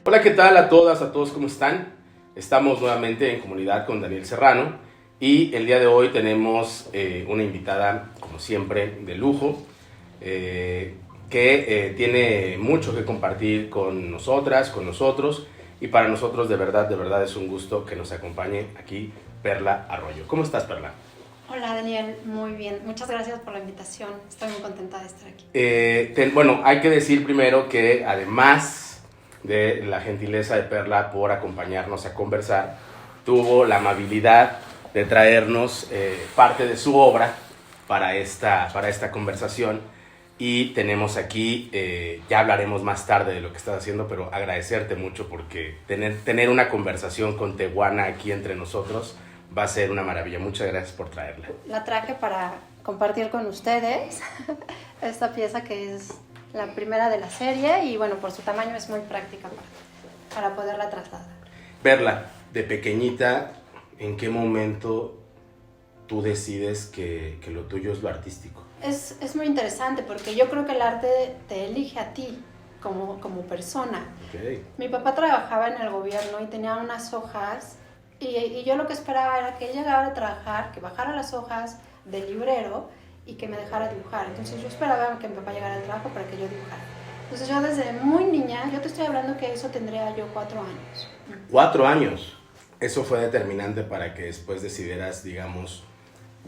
Hola, ¿qué tal a todas, a todos? ¿Cómo están? Estamos nuevamente en comunidad con Daniel Serrano y el día de hoy tenemos una invitada, como siempre, de lujo, que tiene mucho que compartir con nosotras, con nosotros, y para nosotros de verdad es un gusto que nos acompañe aquí Perla Arroyo. ¿Cómo estás, Perla? Hola Daniel, muy bien. Muchas gracias por la invitación. Estoy muy contenta de estar aquí. Bueno, hay que decir primero que además de la gentileza de Perla por acompañarnos a conversar, tuvo la amabilidad de traernos parte de su obra para esta conversación. Y tenemos aquí, ya hablaremos más tarde de lo que estás haciendo, pero agradecerte mucho porque tener una conversación con Tehuana aquí entre nosotros va a ser una maravilla. Muchas gracias por traerla. La traje para compartir con ustedes esta pieza que es la primera de la serie y bueno, por su tamaño es muy práctica para poderla trasladar. Perla, de pequeñita, ¿en qué momento tú decides que lo tuyo es lo artístico? Es muy interesante porque yo creo que el arte te elige a ti como persona. Okay. Mi papá trabajaba en el gobierno y tenía unas hojas y yo lo que esperaba era que él llegara a trabajar, que bajara las hojas del librero y que me dejara dibujar. Entonces yo esperaba que mi papá llegara al trabajo para que yo dibujara. Entonces yo desde muy niña, yo te estoy hablando que eso tendría yo 4 años. 4 años. Eso fue determinante para que después decidieras, digamos,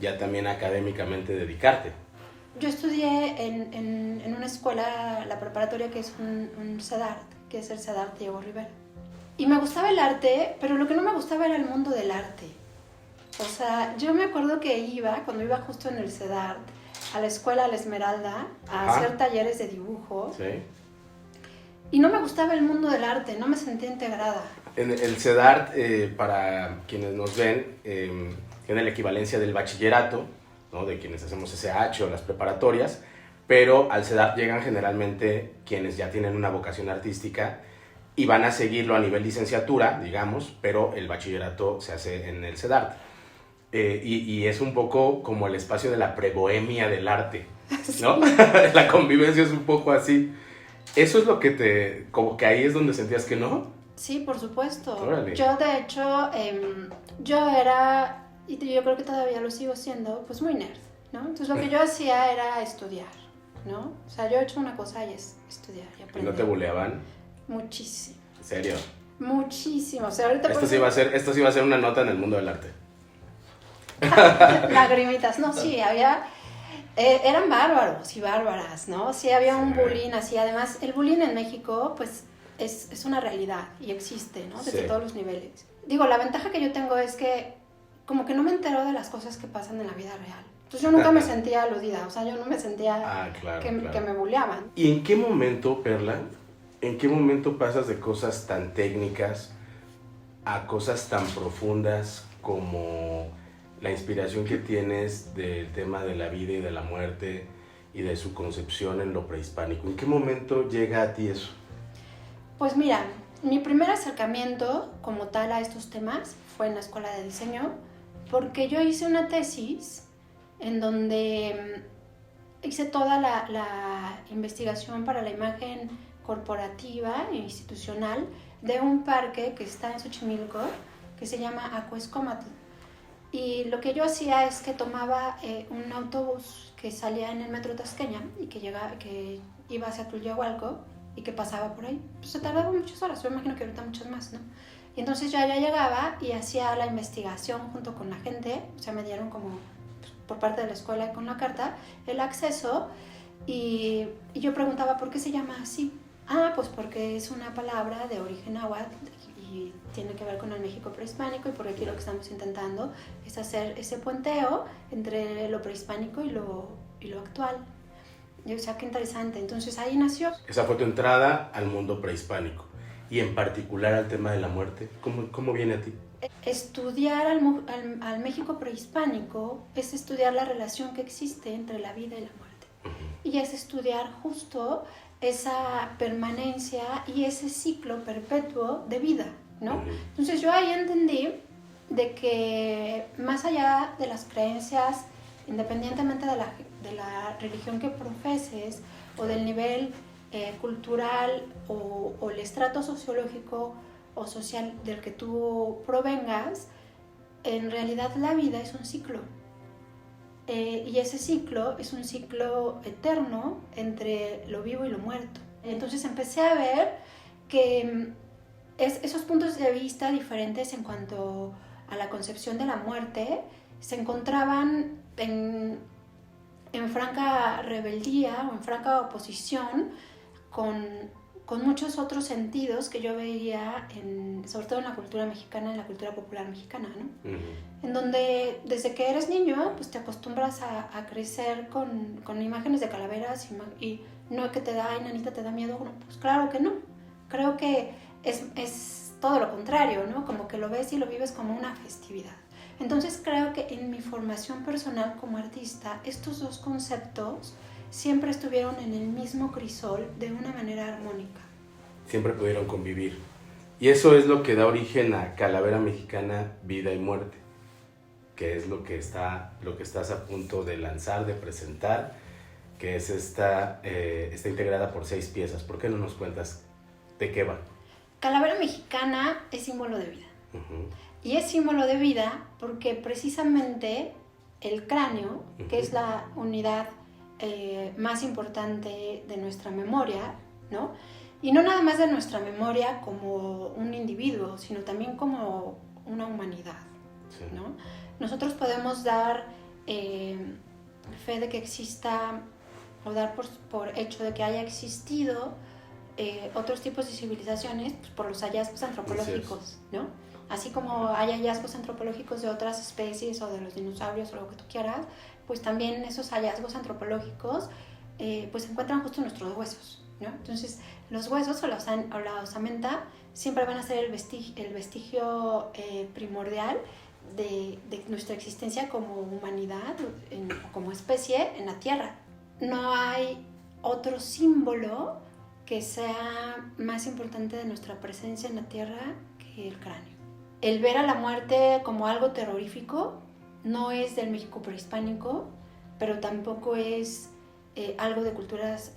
ya también académicamente dedicarte. Yo estudié en una escuela, la preparatoria, que es un CEDART, que es el CEDART Diego Rivera. Y me gustaba el arte, pero lo que no me gustaba era el mundo del arte. O sea, yo me acuerdo que cuando iba justo en el CEDART, a la escuela La Esmeralda, a hacer talleres de dibujo. Sí. Y no me gustaba el mundo del arte, no me sentía integrada. En el CEDART, para quienes nos ven, tiene la equivalencia del bachillerato, ¿no? De quienes hacemos SH o las preparatorias, pero al CEDART llegan generalmente quienes ya tienen una vocación artística y van a seguirlo a nivel licenciatura, digamos, pero el bachillerato se hace en el CEDART. Y es un poco como el espacio de la prebohemia del arte, ¿no? Sí. La convivencia es un poco así. ¿Eso es lo que como que ahí es donde sentías que no? Sí, por supuesto. Órale. Yo, de hecho, yo era, y yo creo que todavía lo sigo siendo, pues muy nerd, ¿no? Entonces lo que yo hacía era estudiar, ¿no? O sea, yo he hecho una cosa y es estudiar y aprender. ¿Y no te buleaban? Muchísimo. ¿En serio? Muchísimo. O sea, ahorita esto sí va a ser una nota en el mundo del arte. Lagrimitas. No, sí, había... eran bárbaros y bárbaras, ¿no? Sí, había un bullying así. Además, el bullying en México, pues, es una realidad y existe, ¿no? Desde todos los niveles. Digo, la ventaja que yo tengo es que como que no me entero de las cosas que pasan en la vida real. Entonces yo nunca me sentía aludida, o sea, yo no me sentía que me bulleaban. ¿Y en qué momento, Perla, en qué momento pasas de cosas tan técnicas a cosas tan profundas como la inspiración que tienes del tema de la vida y de la muerte y de su concepción en lo prehispánico? ¿En qué momento llega a ti eso? Pues mira, mi primer acercamiento como tal a estos temas fue en la escuela de diseño, porque yo hice una tesis en donde hice toda la investigación para la imagen corporativa e institucional de un parque que está en Xochimilco, que se llama Acuescómatl. Y lo que yo hacía es que tomaba un autobús que salía en el metro Tasqueña y que iba hacia Tulyahualco y que pasaba por ahí. Pues se tardaba muchas horas, yo imagino que ahorita muchas más, ¿no? Y entonces ya llegaba y hacía la investigación junto con la gente, o sea, me dieron como, pues, por parte de la escuela con la carta, el acceso y yo preguntaba, ¿por qué se llama así? Ah, pues porque es una palabra de origen náhuatl y tiene que ver con el México prehispánico, y por aquí lo que estamos intentando es hacer ese puenteo entre lo prehispánico y lo actual. O sea, qué interesante. Entonces ahí nació. Esa fue tu entrada al mundo prehispánico y en particular al tema de la muerte. ¿Cómo viene a ti? Estudiar al México prehispánico es estudiar la relación que existe entre la vida y la muerte. Uh-huh. Y es estudiar justo esa permanencia y ese ciclo perpetuo de vida, ¿no? Uh-huh. Entonces yo ahí entendí de que más allá de las creencias, independientemente de la religión que profeses o del nivel cultural o el estrato sociológico o social del que tú provengas, en realidad la vida es un ciclo. Y ese ciclo es un ciclo eterno entre lo vivo y lo muerto. Entonces empecé a ver que esos puntos de vista diferentes en cuanto a la concepción de la muerte se encontraban en franca rebeldía o en franca oposición con muchos otros sentidos que yo veía, sobre todo en la cultura mexicana, en la cultura popular mexicana, ¿no? Uh-huh. En donde desde que eres niño, pues te acostumbras a crecer con imágenes de calaveras y no que te da, ay, nanita, te da miedo. No, pues claro que no. Creo que es todo lo contrario, ¿no? Como que lo ves y lo vives como una festividad. Entonces creo que en mi formación personal como artista, estos dos conceptos siempre estuvieron en el mismo crisol de una manera armónica. Siempre pudieron convivir. Y eso es lo que da origen a Calavera Mexicana, Vida y Muerte, que es lo que estás a punto de lanzar, de presentar, que es está integrada por 6 piezas. ¿Por qué no nos cuentas de qué va? Calavera Mexicana es símbolo de vida. Uh-huh. Y es símbolo de vida porque precisamente el cráneo, uh-huh, que es la unidad más importante de nuestra memoria, ¿no? Y no nada más de nuestra memoria como un individuo, sino también como una humanidad, sí, ¿no? Nosotros podemos dar fe de que exista, o dar por hecho de que haya existido otros tipos de civilizaciones, pues, por los hallazgos antropológicos, ¿no? Así como hay hallazgos antropológicos de otras especies o de los dinosaurios o lo que tú quieras, pues también esos hallazgos antropológicos pues se encuentran justo en nuestros huesos, ¿no? Entonces los huesos o la osamenta siempre van a ser el vestigio primordial de nuestra existencia como humanidad, como especie en la Tierra. No hay otro símbolo que sea más importante de nuestra presencia en la Tierra que el cráneo. El ver a la muerte como algo terrorífico no es del México prehispánico, pero tampoco es algo de culturas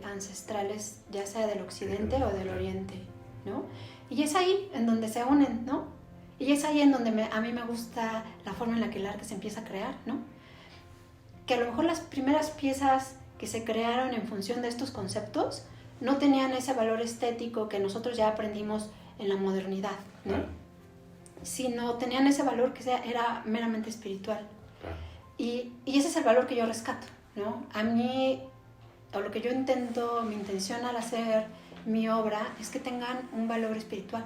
ancestrales, ya sea del occidente o del oriente, ¿no? Y es ahí en donde se unen, ¿no? Y es ahí en donde a mí me gusta la forma en la que el arte se empieza a crear, ¿no? Que a lo mejor las primeras piezas que se crearon en función de estos conceptos no tenían ese valor estético que nosotros ya aprendimos en la modernidad, ¿no? Sino tenían ese valor que era meramente espiritual. Y ese es el valor que yo rescato, ¿no? A mí, o lo que yo intento, mi intención al hacer mi obra es que tengan un valor espiritual,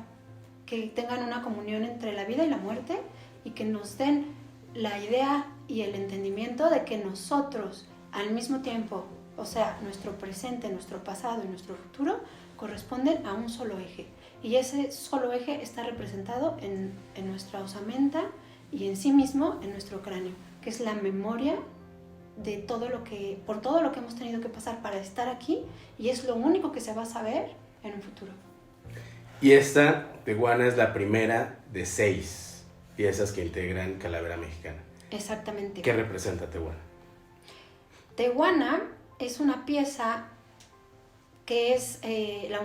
que tengan una comunión entre la vida y la muerte y que nos den la idea y el entendimiento de que nosotros, al mismo tiempo, o sea, nuestro presente, nuestro pasado y nuestro futuro, corresponden a un solo eje. Y ese solo eje está representado en nuestra osamenta y en sí mismo en nuestro cráneo, que es la memoria de por todo lo que hemos tenido que pasar para estar aquí, y es lo único que se va a saber en un futuro. Y esta Tehuana es la primera de 6 piezas que integran Calavera Mexicana. Exactamente. ¿Qué representa Tehuana? Tehuana es una pieza que es la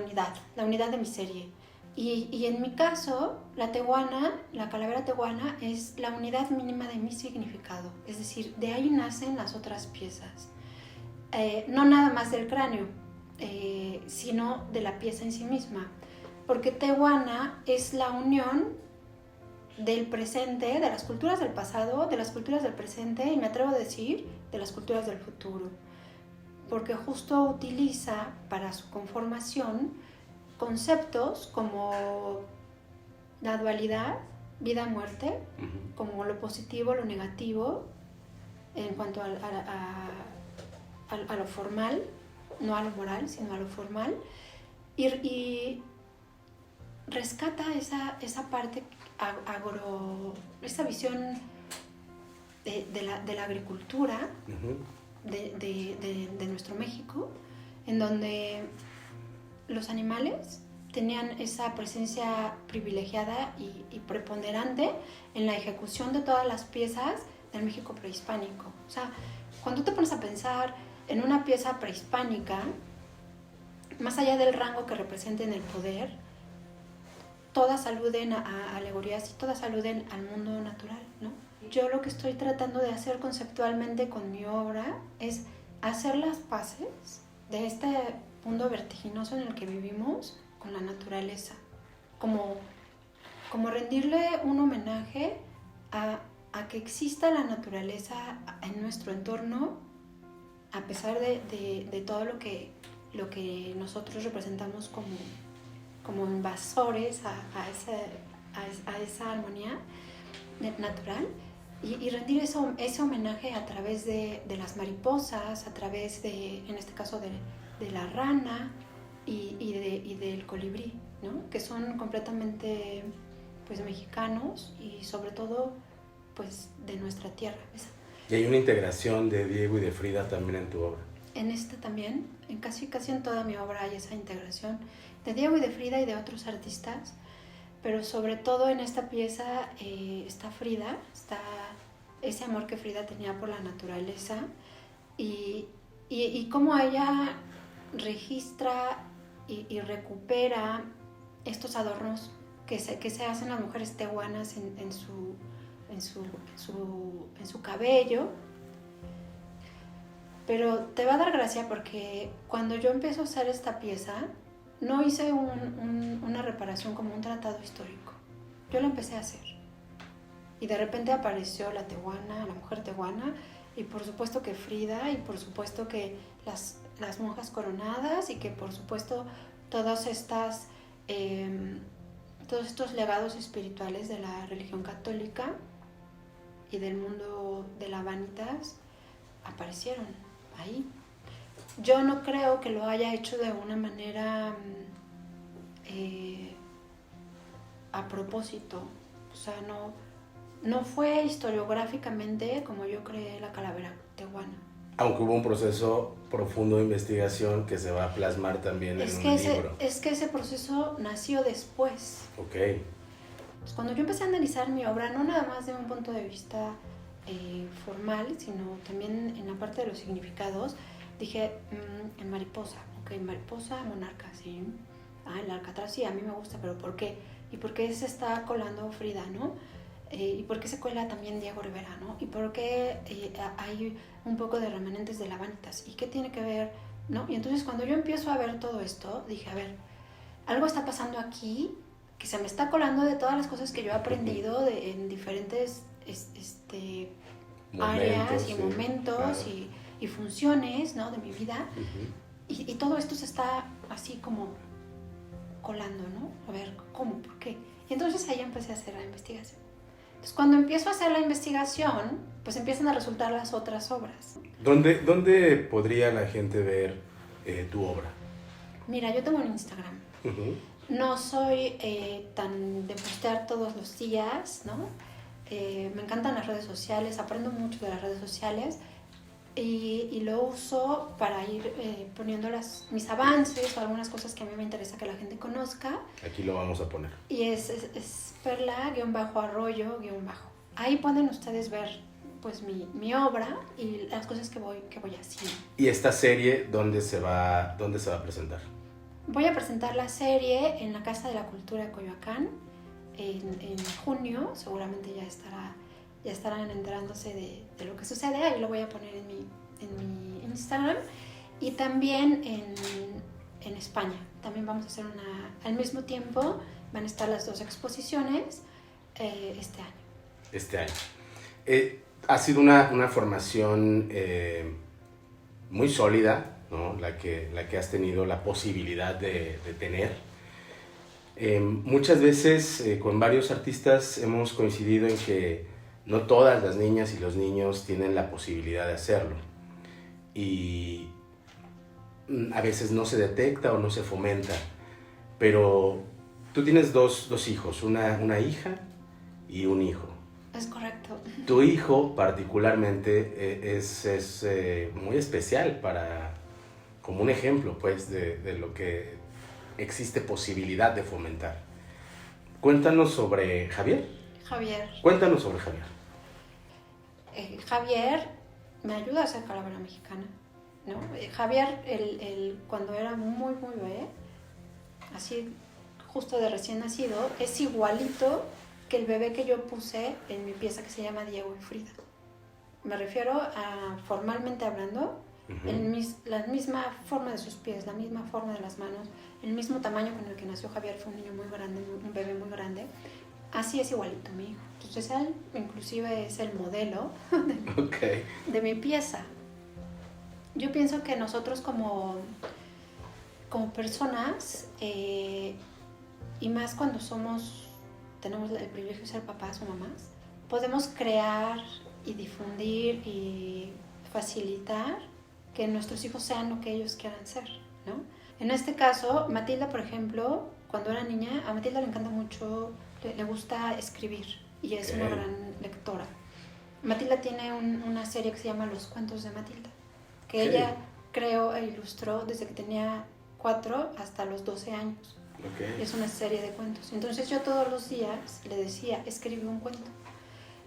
unidad de mi serie. Y en mi caso, la calavera tehuana es la unidad mínima de mi significado. Es decir, de ahí nacen las otras piezas. No nada más del cráneo, sino de la pieza en sí misma. Porque tehuana es la unión del presente, de las culturas del pasado, de las culturas del presente y me atrevo a decir, de las culturas del futuro. Porque justo utiliza para su conformación conceptos como la dualidad, vida-muerte, uh-huh, como lo positivo, lo negativo, en cuanto a lo formal, no a lo moral, sino a lo formal, y rescata esa parte esa visión de la agricultura, uh-huh, de nuestro México, en donde los animales tenían esa presencia privilegiada y preponderante en la ejecución de todas las piezas del México prehispánico. O sea, cuando te pones a pensar en una pieza prehispánica, más allá del rango que representen el poder, todas aluden a alegorías y todas aluden al mundo natural, ¿no? Yo lo que estoy tratando de hacer conceptualmente con mi obra es hacer las paces de este mundo vertiginoso en el que vivimos con la naturaleza, como rendirle un homenaje a que exista la naturaleza en nuestro entorno, a pesar de todo lo que nosotros representamos como invasores a esa armonía natural, y rendir ese homenaje a través de las mariposas, a través en este caso de la rana y del colibrí, ¿no? Que son completamente pues mexicanos y sobre todo pues de nuestra tierra. Y hay una integración de Diego y de Frida también en tu obra. En esta también, en casi en toda mi obra hay esa integración de Diego y de Frida y de otros artistas, pero sobre todo en esta pieza está Frida, está ese amor que Frida tenía por la naturaleza y cómo ella registra y recupera estos adornos que se hacen las mujeres tehuanas en su cabello. Pero te va a dar gracia porque cuando yo empiezo a hacer esta pieza, no hice una reparación como un tratado histórico. Yo lo empecé a hacer. Y de repente apareció la tehuana, la mujer tehuana, y por supuesto que Frida, y por supuesto que las monjas coronadas, y que por supuesto todos estos legados espirituales de la religión católica y del mundo de la vanitas aparecieron ahí. Yo no creo que lo haya hecho de una manera a propósito, o sea, no fue historiográficamente como yo creé la calavera tehuana. Aunque hubo un proceso profundo de investigación que se va a plasmar también en un libro. Es que ese proceso nació después. Ok. Entonces, cuando yo empecé a analizar mi obra, no nada más de un punto de vista formal, sino también en la parte de los significados, dije, en mariposa, ok, mariposa, monarca, sí. El alcatraz, sí, a mí me gusta, pero ¿por qué? ¿Y por qué se está colando Frida, no? ¿Y por qué se cuela también Diego Rivera, no? ¿Y por qué hay un poco de remanentes de la vanitas? ¿Y qué tiene que ver, no? Y entonces cuando yo empiezo a ver todo esto, dije, a ver, algo está pasando aquí que se me está colando de todas las cosas que yo he aprendido en diferentes áreas y momentos, claro, y funciones, ¿no? De mi vida. Y todo esto se está así como colando, ¿no? A ver, ¿cómo? ¿Por qué? Y entonces ahí empecé a hacer la investigación. Entonces, cuando empiezo a hacer la investigación, pues empiezan a resultar las otras obras. ¿Dónde podría la gente ver tu obra? Mira, yo tengo un Instagram. No soy tan de postear todos los días, ¿no? Me encantan las redes sociales, aprendo mucho de las redes sociales y lo uso para ir poniendo mis avances o algunas cosas que a mí me interesa que la gente conozca. Aquí lo vamos a poner. Y es perla-arroyo-. Ahí pueden ustedes ver pues mi obra y las cosas que voy haciendo. ¿Y esta serie dónde se va a presentar? Voy a presentar la serie en la Casa de la Cultura de Coyoacán en junio. Seguramente ya estarán enterándose de lo que sucede. Ahí lo voy a poner en mi Instagram. Y también en España. También vamos a hacer al mismo tiempo. Van a estar las dos exposiciones este año. Este año. Ha sido una formación muy sólida, ¿no? La que has tenido la posibilidad de tener. Muchas veces con varios artistas hemos coincidido en que no todas las niñas y los niños tienen la posibilidad de hacerlo. Y a veces no se detecta o no se fomenta. Pero tú tienes dos hijos, una hija y un hijo. Es correcto. Tu hijo particularmente es muy especial como un ejemplo pues, de lo que existe posibilidad de fomentar. Cuéntanos sobre Javier. Cuéntanos sobre Javier. Javier me ayuda a hacer calavera mexicana. ¿no? Javier, cuando era muy bebé, así justo de recién nacido, es igualito que el bebé que yo puse en mi pieza que se llama Diego y Frida. Me refiero a, formalmente hablando, la misma forma de sus pies, la misma forma de las manos, el mismo tamaño con el que nació Javier, fue un niño muy grande, un bebé muy grande. Así es igualito mi hijo. Entonces él inclusive es el modelo de mi pieza. Yo pienso que nosotros como personas, y más cuando tenemos el privilegio de ser papás o mamás, podemos crear y difundir y facilitar que nuestros hijos sean lo que ellos quieran ser, ¿no? En este caso, Matilda, por ejemplo, cuando era niña, a Matilda le encanta mucho, le gusta escribir y es una gran lectora. Matilda tiene una serie que se llama Los Cuentos de Matilda, que ella creó e ilustró desde que tenía 4 hasta los 12 años. Es una serie de cuentos. Entonces yo todos los días le decía, escribe un cuento.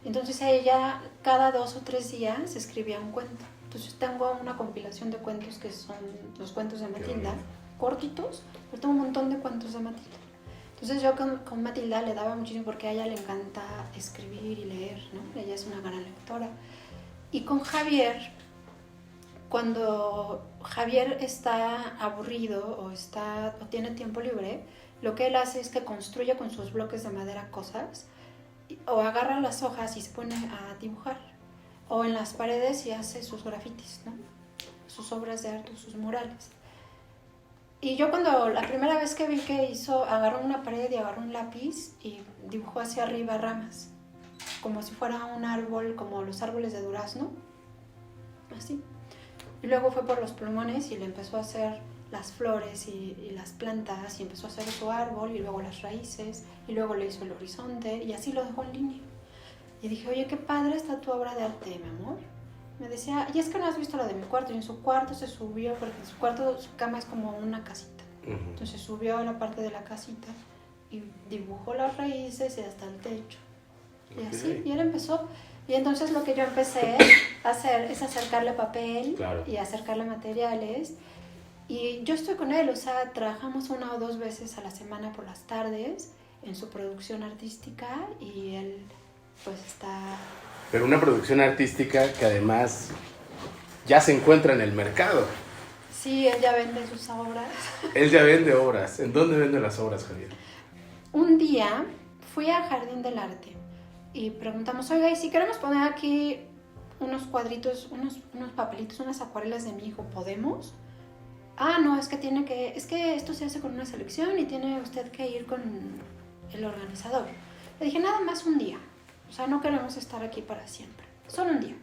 Entonces ella cada 2 o 3 días escribía un cuento. Entonces tengo una compilación de cuentos que son los cuentos de Matilda, cortitos, pero tengo un montón de cuentos de Matilda. Entonces yo con Matilda le daba muchísimo porque a ella le encanta escribir y leer, ¿no? Ella es una gran lectora. Y con Javier, cuando Javier está aburrido o tiene tiempo libre, lo que él hace es que construye con sus bloques de madera cosas, o agarra las hojas y se pone a dibujar, o en las paredes y hace sus grafitis, ¿no? Sus obras de arte, sus murales. Y yo cuando la primera vez que vi que agarró una pared y agarró un lápiz y dibujó hacia arriba ramas, como si fuera un árbol, como los árboles de durazno, así. Y luego fue por los plumones y le empezó a hacer las flores y las plantas, y empezó a hacer su árbol y luego las raíces, y luego le hizo el horizonte y así lo dejó en línea. Y dije, oye, qué padre está tu obra de arte, mi amor. Me decía, y es que no has visto la de mi cuarto. Y en su cuarto se subió, porque en su cuarto su cama es como una casita. Entonces subió a la parte de la casita y dibujó las raíces y hasta el techo. Y así, y él empezó. Y entonces lo que yo empecé a hacer es acercarle papel y acercarle materiales. Y yo estoy con él, o sea, trabajamos 1 o 2 veces a la semana por las tardes en su producción artística, y él pues está... Pero una producción artística que además ya se encuentra en el mercado. Sí, él ya vende sus obras. Él ya vende obras. ¿En dónde vende las obras, Javier? Un día fui al Jardín del Arte y preguntamos, oiga, ¿y si queremos poner aquí unos cuadritos, unos papelitos, unas acuarelas de mi hijo, podemos? Ah, no, es que esto se hace con una selección y tiene usted que ir con el organizador. Le dije, nada más un día. O sea, no queremos estar aquí para siempre. Solo un día.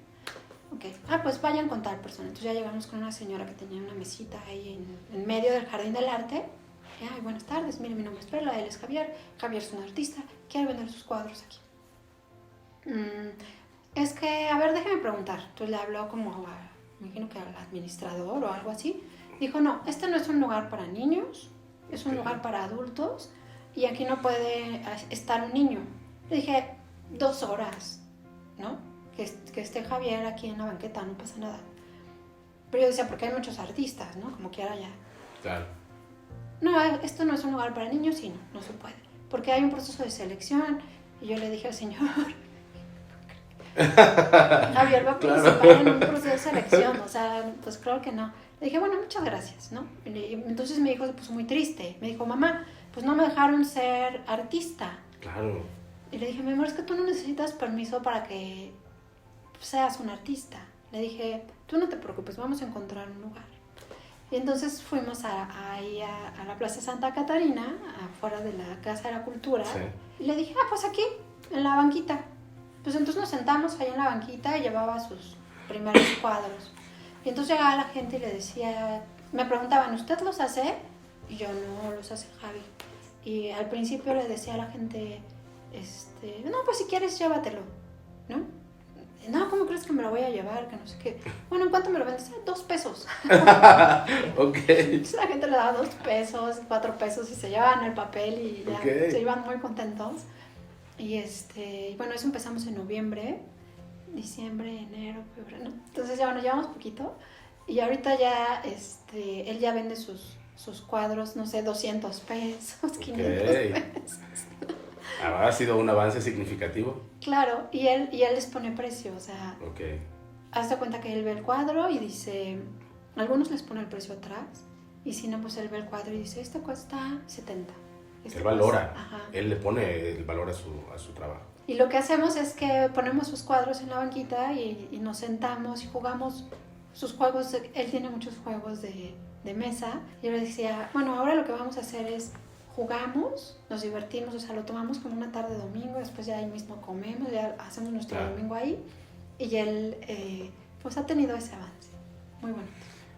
Ok. Ah, pues vayan con tal persona. Entonces ya llegamos con una señora que tenía una mesita ahí en medio del Jardín del Arte. Y, ay, buenas tardes, mire, mi nombre es Perla, él es Javier. Javier es un artista, quiere vender sus cuadros aquí. Es que, a ver, déjeme preguntar. Entonces le habló me imagino que al administrador o algo así. Dijo, no, este no es un lugar para niños, es un lugar para adultos y aquí no puede estar un niño. Le dije, 2 horas, ¿no? Que esté Javier aquí en la banqueta, no pasa nada. Pero yo decía, porque hay muchos artistas, ¿no? Como quiera ya. Claro. No, esto no es un lugar para niños y no se puede. Porque hay un proceso de selección. Y yo le dije al señor, Javier va a participar en un proceso de selección, o sea, pues claro que no. Le dije, bueno, muchas gracias, ¿no? Entonces mi hijo se puso muy triste. Me dijo, mamá, pues no me dejaron ser artista. Claro. Y le dije, mi amor, es que tú no necesitas permiso para que seas un artista. Le dije, tú no te preocupes, vamos a encontrar un lugar. Y entonces fuimos ahí a la Plaza Santa Catarina, afuera de la Casa de la Cultura. Sí. Y le dije, pues aquí, en la banquita. Pues entonces nos sentamos ahí en la banquita y llevaba sus primeros cuadros. Y entonces llegaba la gente y le decía, me preguntaban, ¿usted los hace? Y yo, no, los hace Javi. Y al principio le decía a la gente, no, pues si quieres llévatelo, ¿no? No, ¿cómo crees que me lo voy a llevar? Que no sé qué. Bueno, ¿en cuánto me lo vendes? 2 pesos. Ok. Entonces la gente le daba 2 pesos, 4 pesos y se llevaban el papel y ya se iban muy contentos. Y bueno, eso empezamos en noviembre, diciembre, enero, febrero, ¿no? Entonces ya, bueno, llevamos poquito. Y ahorita ya, él ya vende sus cuadros, no sé, 200 pesos, 500 pesos. Ha sido un avance significativo. Claro, y él les pone precio, o sea, Okay. haz de cuenta que él ve el cuadro y dice, algunos les pone el precio atrás, y si no, pues él ve el cuadro y dice, este cuesta 70. Él valora, él le pone el valor a su trabajo. Y lo que hacemos es que ponemos sus cuadros en la banquita y nos sentamos y jugamos sus juegos. Él tiene muchos juegos de mesa. Y yo le decía, bueno, ahora lo que vamos a hacer es jugamos, nos divertimos, o sea, lo tomamos como una tarde de domingo, después ya ahí mismo comemos, ya hacemos nuestro domingo ahí. Y él, pues ha tenido ese avance. Muy bueno.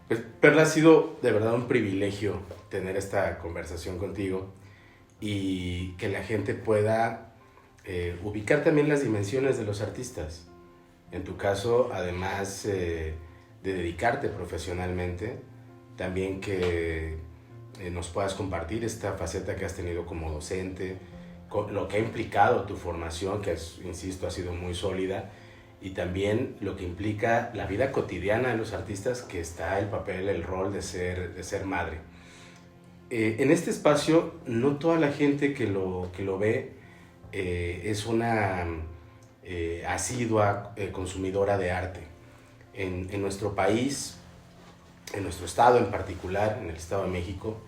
Pues, Perla, ha sido de verdad un privilegio tener esta conversación contigo y que la gente pueda ubicar también las dimensiones de los artistas. En tu caso, además de dedicarte profesionalmente, también que nos puedas compartir esta faceta que has tenido como docente, lo que ha implicado tu formación, que insisto, ha sido muy sólida, y también lo que implica la vida cotidiana de los artistas, que está el papel, el rol de ser madre. En este espacio, no toda la gente que lo ve es una asidua consumidora de arte. En nuestro país, en nuestro estado en particular, en el Estado de México,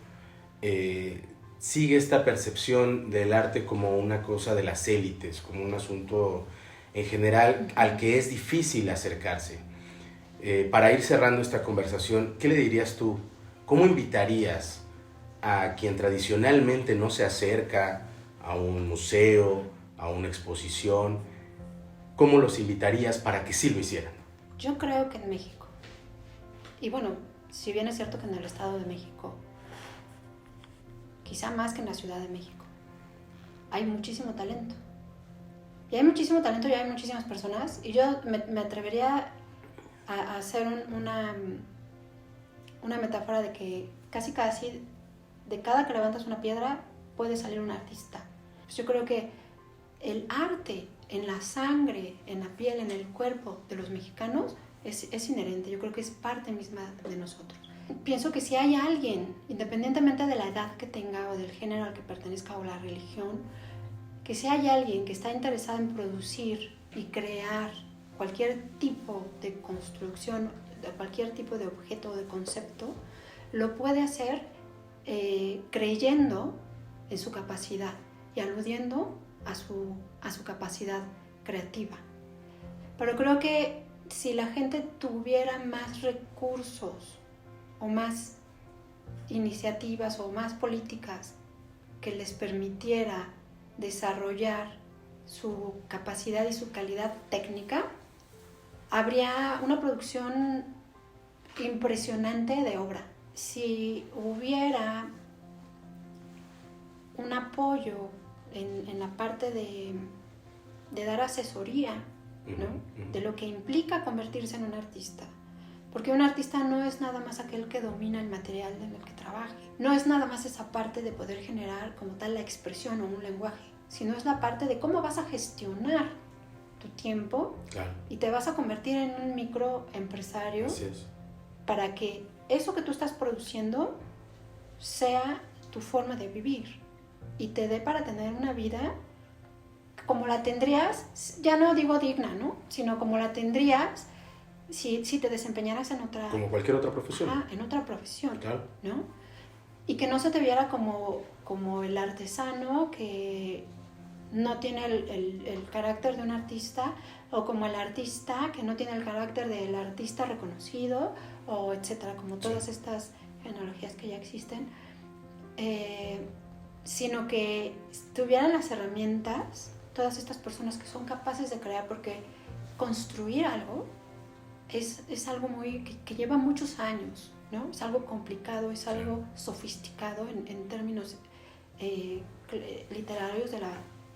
sigue esta percepción del arte como una cosa de las élites, como un asunto en general al que es difícil acercarse. Para ir cerrando esta conversación, ¿qué le dirías tú? ¿Cómo invitarías a quien tradicionalmente no se acerca a un museo, a una exposición? ¿Cómo los invitarías para que sí lo hicieran? Yo creo que en México, y bueno, si bien es cierto que en el Estado de México, quizá más que en la Ciudad de México, hay muchísimo talento. Y hay muchísimo talento y hay muchísimas personas. Y yo me atrevería a hacer una metáfora de que casi de cada que levantas una piedra puede salir un artista. Pues yo creo que el arte en la sangre, en la piel, en el cuerpo de los mexicanos es inherente. Yo creo que es parte misma de nosotros. Pienso que si hay alguien, independientemente de la edad que tenga o del género al que pertenezca o la religión, que si hay alguien que está interesado en producir y crear cualquier tipo de construcción, de cualquier tipo de objeto o de concepto, lo puede hacer creyendo en su capacidad y aludiendo a su capacidad creativa. Pero creo que si la gente tuviera más recursos o más iniciativas o más políticas que les permitiera desarrollar su capacidad y su calidad técnica, habría una producción impresionante de obra. Si hubiera un apoyo en la parte de dar asesoría, ¿no? De lo que implica convertirse en un artista. Porque un artista no es nada más aquel que domina el material en el que trabaje. No es nada más esa parte de poder generar como tal la expresión o un lenguaje, sino es la parte de cómo vas a gestionar tu tiempo. Claro. Y te vas a convertir en un microempresario. Así es. Para que eso que tú estás produciendo sea tu forma de vivir y te dé para tener una vida como la tendrías, ya no digo digna, ¿no? Sino como la tendrías si te desempeñaras en otra... Como cualquier otra profesión. En otra profesión, claro. ¿no? Y que no se te viera como el artesano que no tiene el carácter de un artista, o como el artista que no tiene el carácter del artista reconocido, o etcétera, como todas estas genealogías que ya existen, sino que tuvieran las herramientas, todas estas personas que son capaces de crear, porque construir algo es algo que lleva muchos años, ¿no? Es algo complicado, es algo sofisticado en términos literarios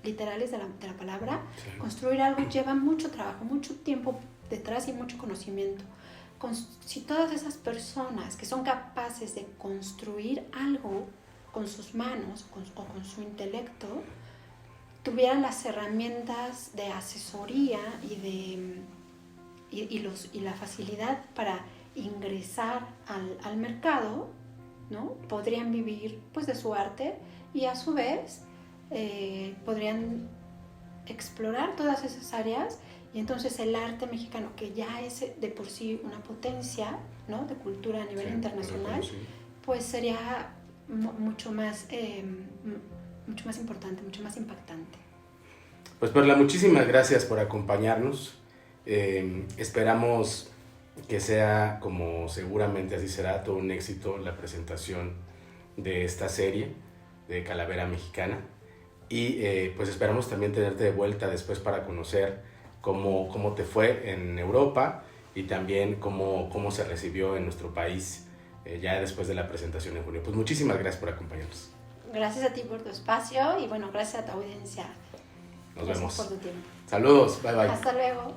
literales de la palabra. Sí. Construir algo lleva mucho trabajo, mucho tiempo detrás y mucho conocimiento. Si todas esas personas que son capaces de construir algo con sus manos o con su intelecto tuvieran las herramientas de asesoría y la facilidad para ingresar al mercado, ¿no? Podrían vivir pues de su arte y a su vez podrían explorar todas esas áreas, y entonces el arte mexicano, que ya es de por sí una potencia, ¿no? De cultura a nivel internacional, pues sería mucho más importante, mucho más impactante. Pues Perla, muchísimas gracias por acompañarnos. Esperamos que sea, como seguramente así será, todo un éxito la presentación de esta serie de Calavera Mexicana, y pues esperamos también tenerte de vuelta después para conocer cómo te fue en Europa y también cómo se recibió en nuestro país ya después de la presentación en junio. Pues muchísimas gracias por acompañarnos. Gracias a ti por tu espacio y bueno, gracias a tu audiencia. Nos Gracias vemos. por tu tiempo. Saludos, bye bye. Hasta luego.